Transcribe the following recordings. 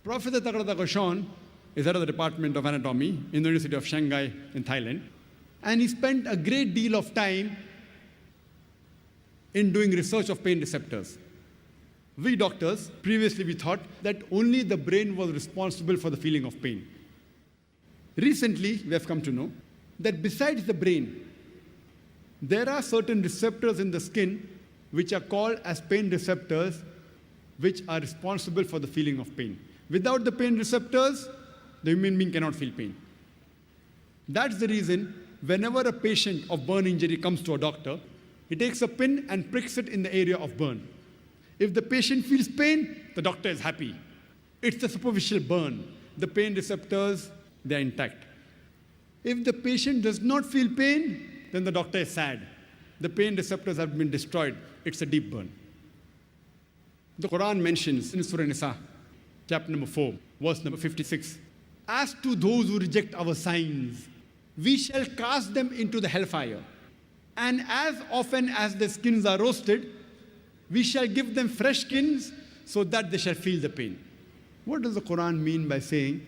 Professor Zakir Naik is head of the Department of Anatomy in the University of Shanghai in Thailand. And he spent a great deal of time in doing research of pain receptors. We doctors, previously we thought that only the brain was responsible for the feeling of pain. Recently, we have come to know that besides the brain, there are certain receptors in the skin which are called as pain receptors, which are responsible for the feeling of pain. Without the pain receptors, the human being cannot feel pain. That's the reason whenever a patient of burn injury comes to a doctor, he takes a pin and pricks it in the area of burn. If the patient feels pain, the doctor is happy. It's a superficial burn. The pain receptors, they are intact. If the patient does not feel pain, then the doctor is sad. The pain receptors have been destroyed. It's a deep burn. The Quran mentions in Surah Nisa, chapter number 4, verse number 56, as to those who reject our signs, we shall cast them into the hellfire. And as often as their skins are roasted, we shall give them fresh skins so that they shall feel the pain. What does the Quran mean by saying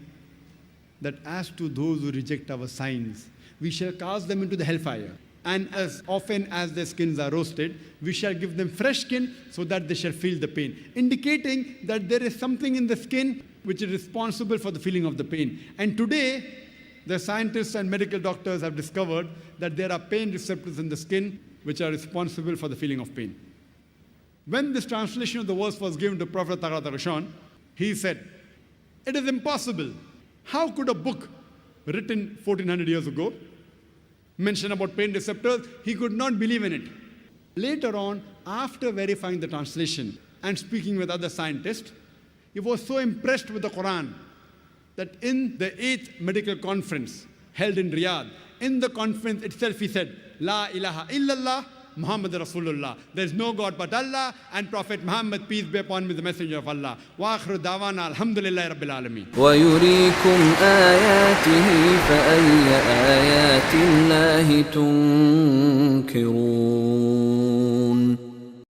that as to those who reject our signs, we shall cast them into the hellfire? And as often as their skins are roasted, we shall give them fresh skin so that they shall feel the pain. Indicating that there is something in the skin which is responsible for the feeling of the pain. And today, the scientists and medical doctors have discovered that there are pain receptors in the skin which are responsible for the feeling of pain. When this translation of the verse was given to Prophet Zakir Naik, he said, "It is impossible. How could a book written 1400 years ago mention about pain receptors?" He could not believe in it. Later on, after verifying the translation and speaking with other scientists, he was so impressed with the Quran that in the 8th medical conference held in Riyadh, in the conference itself he said, "La ilaha illallah, Muhammad Rasulullah. There is no God but Allah, and Prophet Muhammad, peace be upon him, is the messenger of Allah. Wa akhiru dawana alhamdulillahi rabbil alameen." وَيُرِيكُمْ آيَاتِهِ فَأَيَّ آيَاتِ اللَّهِ تُنْكِرُونَ